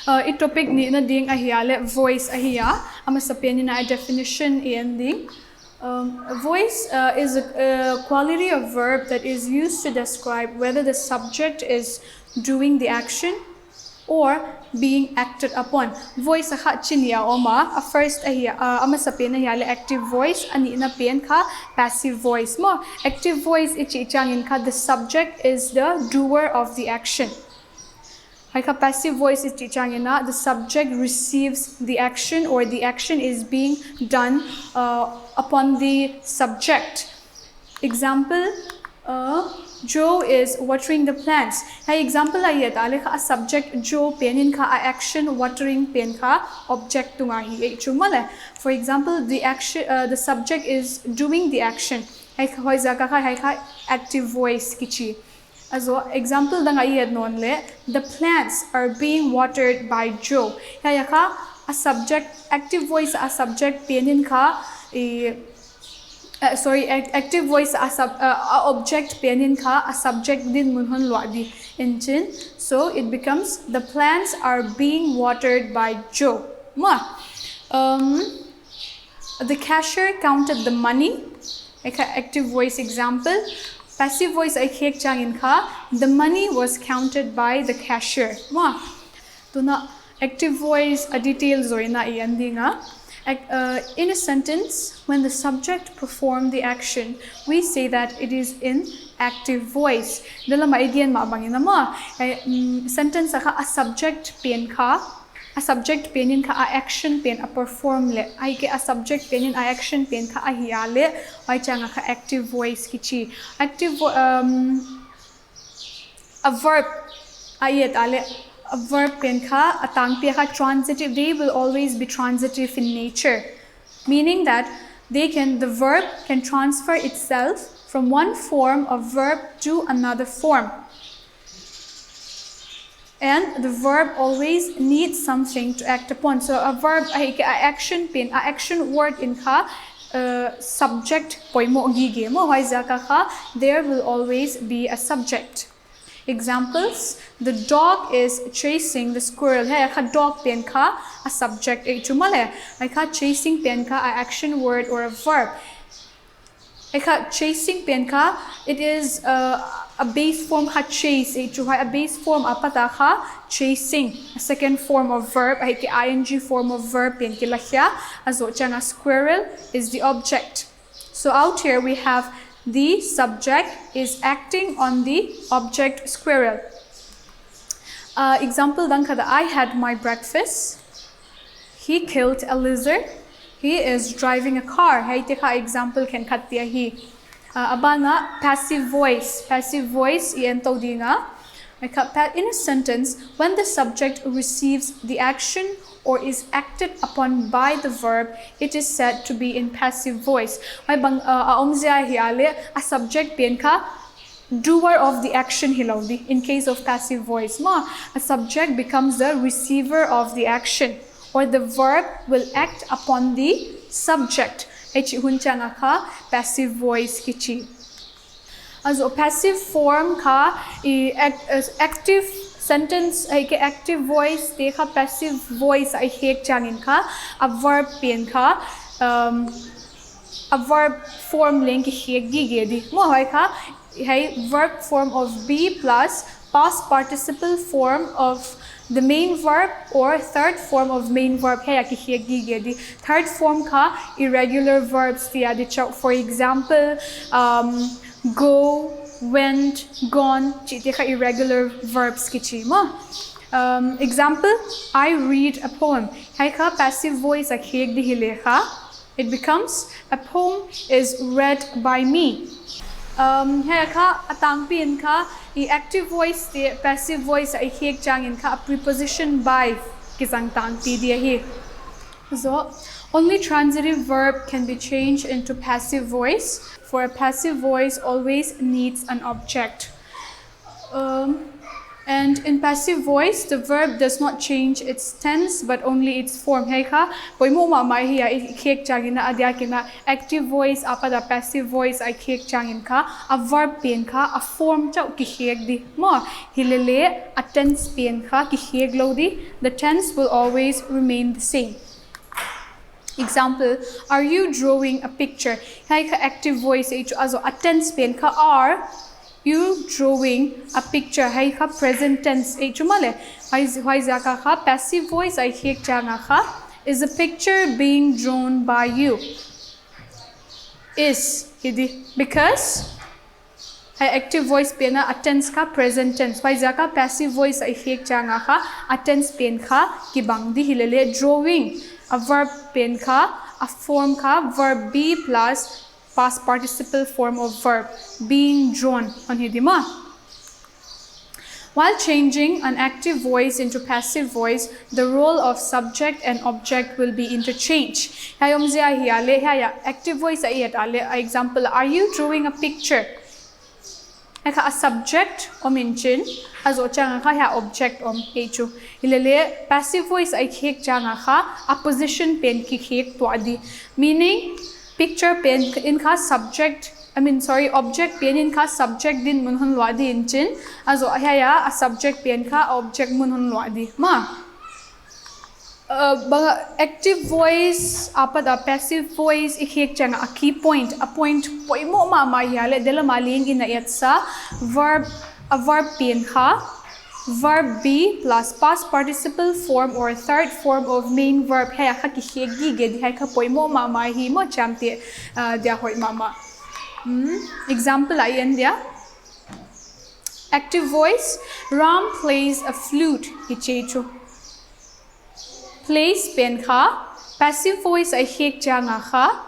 It topic ni na ding ahia le voice ahia. Ama sapian ni na a definition ending. Voice is a quality of verb that is used to describe whether the subject is doing the action or being acted upon. Voice aha chinia oma a first ahia ama sapian ahia le active voice ani na pen kha passive voice mo. Active voice ichi changin kha the subject is the doer of the action. Haika passive voice is changina the subject receives the action or the action is being done upon the subject. Example, Joe is watering the plants. Hai example ayat a subject Joe penin ka a action watering pen ka object tunga hi chumale. For example, the subject is doing the action. Hai hoiza ka hai active voice kichi. Also, example dang ayat non le the plants are being watered by Joe. Hai ka a subject active voice a subject penin ka active voice a object penin ka a subject din munhon luadi engine, so it becomes the plants are being watered by Joe. The cashier counted the money. Active voice example. Passive voice I hek changin ka the money was counted by the cashier. Tuna active voice a details or ina iandinga. In a sentence, when the subject performed the action, we say that it is in active voice. Dala maidian maabangin nama. Sentence a subject pen ka, a subject penin ka a action pen a perform le. Ay ke a subject penin a action pen ka a hiale. Ay changa ka active voice kichi. Active a verb ayet ale. A verb pen ka atang pia ka transitive, they will always be transitive in nature, meaning that the verb can transfer itself from one form of verb to another form, and the verb always needs something to act upon. So a verb a action pen a action word in ka subject poimo gige mo hoiza ka there will always be a subject. Examples, the dog is chasing the squirrel. Hey, a dog pen ka a subject chumale. Ika chasing pen ka a action word or a verb. Ika chasing pen ka, it is a base form ka chase. A base form apata ka chasing. A second form of verb, a ing form of verb pen kilahya. Azo changa squirrel is the object. So out here we have the subject is acting on the object squirrel. Example dan kada I had my breakfast. He killed a lizard. He is driving a car. Hai teka example ken katya hi. Abana passive voice. Passive voice iento dinga. In a sentence, when the subject receives the action or is acted upon by the verb, it is said to be in passive voice. A subject pen ka doer of the action hilaudi. In case of passive voice, a subject becomes the receiver of the action, or the verb will act upon the subject. Passive voice kichi. Also passive form ka active sentence active voice teka passive voice I hek changin ka a verb pen ka a verb form link hek gigedi mo hoy ka hay verb form of be plus past participle form of the main verb or third form of main verb. Third form ka irregular verbs. For example, go, went, gone. Irregular verbs. Example, I read a poem. Passive voice. It becomes a poem is read by me. Active voice, passive voice, a preposition by. So, only transitive verb can be changed into passive voice. For a passive voice, always needs an object. And in passive voice, the verb does not change its tense but only its form. Hey ka, poi mo ma mai hiya ikhek changin na adya kina active voice apada passive voice I khek changin ka a verb pen ka a form chau ki khek di mo hilele a tense pen ka ki khek lo di. The tense will always remain the same. Example, are you drawing a picture? Hey ka active voice also a tense pen ka are you drawing a picture. Hay ka present tense chumale why zaka ka passive voice I khek changa ka is a picture being drawn by you. Is idi because hay active voice pena a tense ka present tense why zaka passive voice I khek changa ka a tense pen ka kibang di hilele drawing a verb pen ka a form ka verb be plus past participle form of verb being drawn on hidima. While changing an active voice into passive voice, the role of subject and object will be interchanged. Active voice example, are you drawing a picture? A subject om inchin as object om hechu. Ilele passive voice I khek changa a position pen ki khek to adi, meaning picture pen in ka subject object pen in ka subject din munhun wadi inchin azo haya a subject pen ka object munhun wadi ma active voice apada passive voice ikhek changa a key point a point poimo ma ma yale dela maling ina yatsa verb a verb pen ka verb be plus past participle form or third form of main verb. Haya ka kihegi gedi hay ka poimo mama hi mo chamte dia hoy mama. Example ayan dia. Active voice, Ram plays a flute. Hichechu. Plays pen ka. Passive voice ay hek janga ka.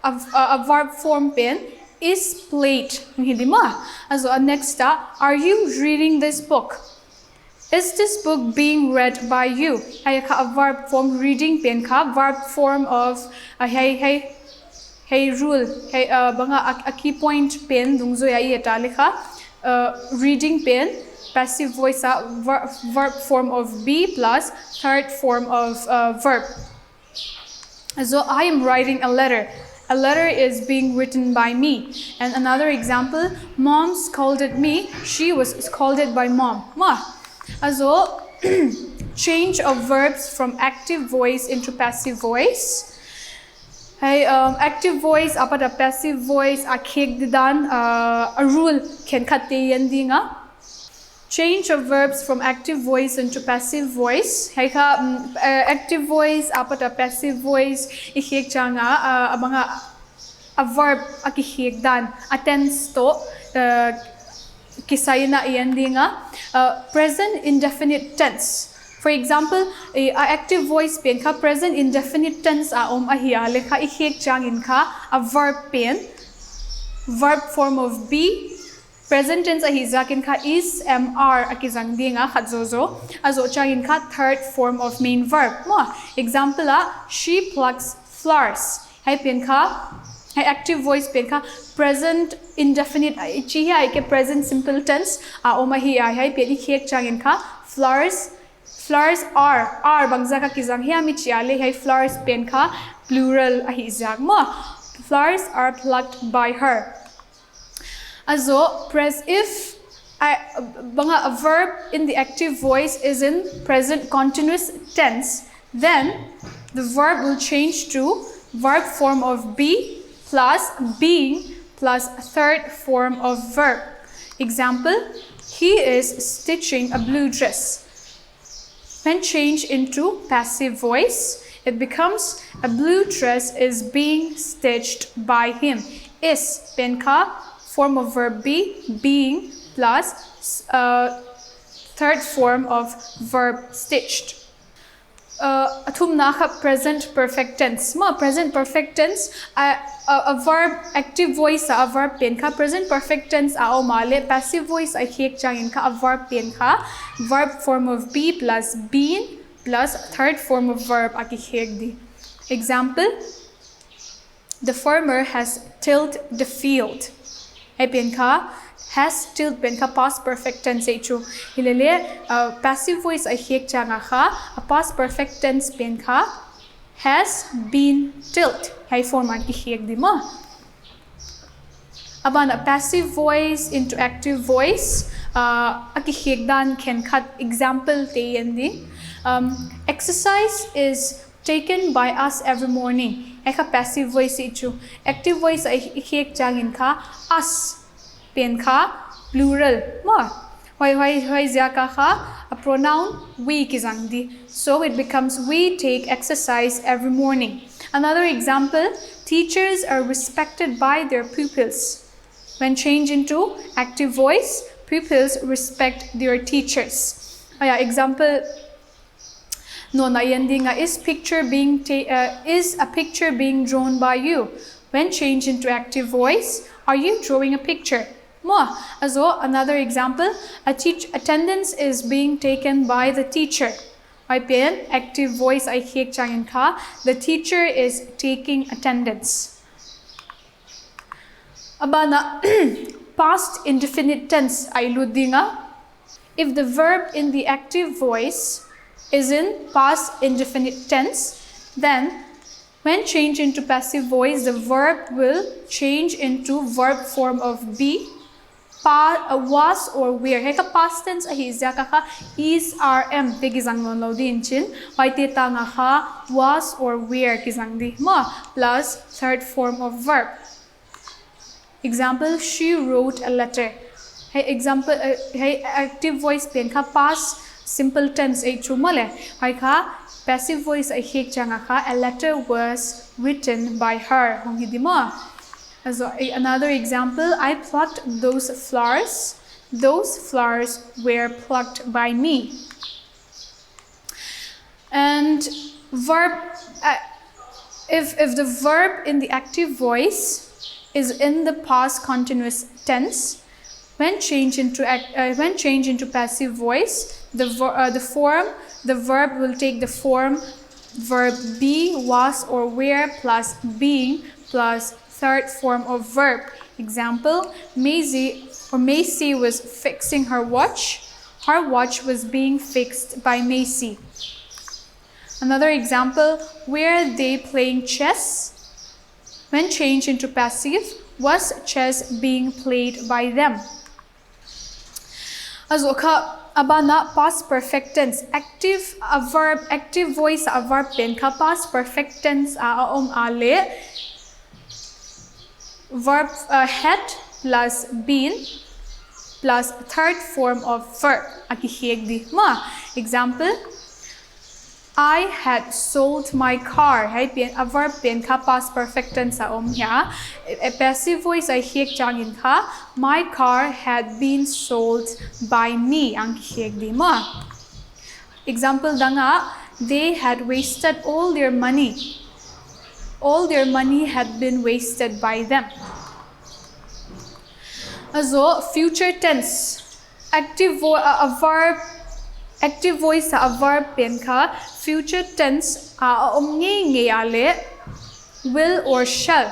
A verb form pen is played. Hindi mo. Also next are you reading this book? Is this book being read by you? Hay ka a verb form reading pen ka verb form of hey rule hey banga a key point pen dungzo ya itali ka reading pen passive voice verb form of be plus third form of verb. So I am writing a letter. A letter is being written by me. And another example, mom scolded me. She was scolded by mom. Also, change of verbs from active voice into passive voice. Hey, active voice apada passive voice a kek didan a rule can cut the ending. Change of verbs from active voice into passive voice. Hey ka active voice apada passive voice ikek changa abanga a verb a kihek dan a tense to kisay na ending present indefinite tense. For example, active voice pen ka present indefinite tense ahiyale ka ihek changin ka a verb pen verb form of be present tense ahizakin ka is mr akizang dinga khatzozo azo changin ka third form of main verb mo. Example she plucks flowers. Hay pen ka hay active voice pen ka present indefinite chi hai ke present simple tense omahi hay pen ihek changin ka flowers are bangza ka kizang hiya mi chiale hay flowers pen ka plural ahizag mo. Flowers are plucked by her. Also, if a verb in the active voice is in present continuous tense, then the verb will change to verb form of be plus being plus third form of verb. Example, he is stitching a blue dress. When changed into passive voice, it becomes a blue dress is being stitched by him. Is penka form of verb be being plus third form of verb stitched. Atumnaka present perfect tense. Present perfect tense a verb active voice a verb penka present perfect tense male passive voice I hek changin ka a verb penka verb form of be plus being plus third form of verb aki hek di. Example, the farmer has tilled the field. Ay penka has tilt pen ka past perfect tense ei chu hilele passive voice a hiek changa kha a past perfect tense pen kha has been tilt hai format ki hiek di ma aban a passive voice into active voice aki hiek dan can cut example te yendi exercise is taken by us every morning eka passive voice ichu active voice a hiek changin kha us pen kha plural ma hoi zia ka kha a pronoun we ki jangdi so it becomes we take exercise every morning. Another example, teachers are respected by their pupils. When changed into active voice, pupils respect their teachers. Example no na yendinga is a picture being drawn by you. When changed into active voice, are you drawing a picture? Also, another example, attendance is being taken by the teacher. Active voice I hiek changin kha the teacher is taking attendance. Abana past indefinite tense ay ludinga if the verb in the active voice is in past indefinite tense, then when changed into passive voice, the verb will change into verb form of be, was or were. Heka past tense ahi zaka ka is rm te gizang non lo din chin. Wai te ta nga ka was or were gizang di ma plus third form of verb. Example, she wrote a letter. Hey example, hey active voice pen ka past simple tense ay chumale. Hai ka passive voice ay hiek changa ka a letter was written by her. Hong hidi mo. So another example, I plucked those flowers. Those flowers were plucked by me. And verb, if the verb in the active voice is in the past continuous tense, when changed into passive voice, the verb will take the form verb be, was or were plus being plus third form of verb. Example, Macy was fixing her watch. Her watch was being fixed by Macy. Another example, were they playing chess? When changed into passive, was chess being played by them? Also, abana past perfect tense active voice a verb pen ka past perfect tense ale verb had plus been plus third form of verb aki hiek di ma. Example, I had sold my car. Hai pen a verb pen ka past perfect tense ya. A passive voice I hiek changin ka my car had been sold by me ang hiek di ma. Example danga, they had wasted all their money. All their money had been wasted by them. Also future tense active voice a verb pen ka future tense ale will or shall.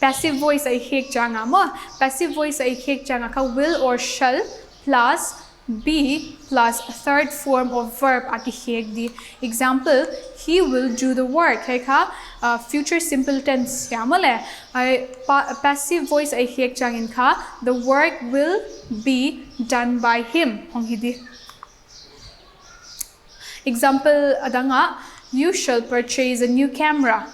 Passive voice ay hiek changa mo. Passive voice ay hiek changa ka will or shall plus be plus third form of verb aki hiek di. Example, he will do the work. Hai ka future simple tense yamale. Ay passive voice ay hiek changin ka the work will be done by him. Hong hidi. Example adanga, you shall purchase a new camera.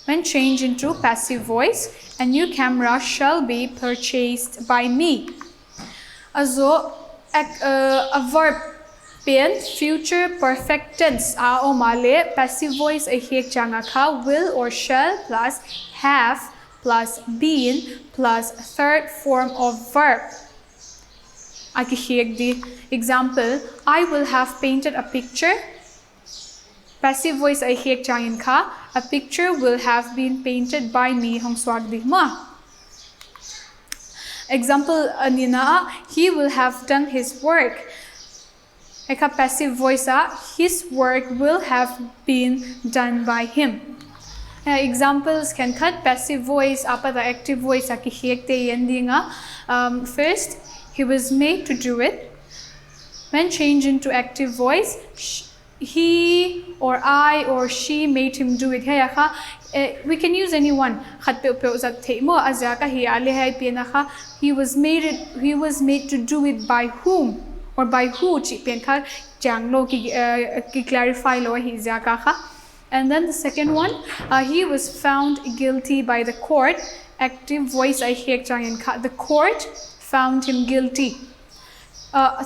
When changed into passive voice, a new camera shall be purchased by me. Also, a verb pen future perfect tense male passive voice ay hiek changa ka will or shall plus have plus been plus third form of verb. Aki hiek di. Example, I will have painted a picture. Passive voice ay hiek changin ka a picture will have been painted by me hong swag di ma. Example anina, he will have done his work. Eka passive voice his work will have been done by him. Examples can cut passive voice apa the active voice aki hek te yendinga. First, he was made to do it. When changed into active voice, he or I or she made him do it. We can use anyone. He was made to do it by whom or by who. Clarify lo. And then the second one, he was found guilty by the court. Active voice I hear the court found him guilty.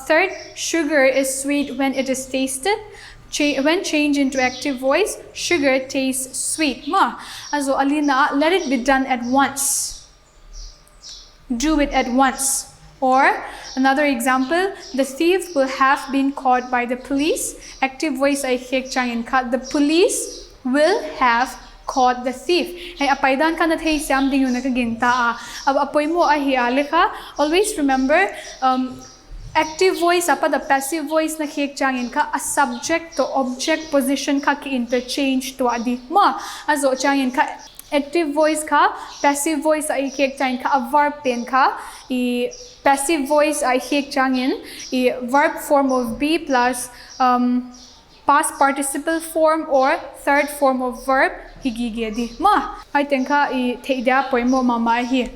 Third, sugar is sweet when it is tasted. When changed into active voice, sugar tastes sweet. Also, Alina, let it be done at once. Do it at once. Or another example, the thief will have been caught by the police. Active voice I hear the police will have caught the thief. Hey, apaidan ka na thay siam ding yung nakaginta. Apoy mo ahialika. Always remember, active voice apa the passive voice na hek changin ka a subject to object position ka ki interchange to adi ma azo changin ka active voice ka passive voice ay hek changin ka a verb pen ka I passive voice ay hek changin I verb form of be plus past participle form or third form of verb higigedi ma I think ka I take da poimo mama here.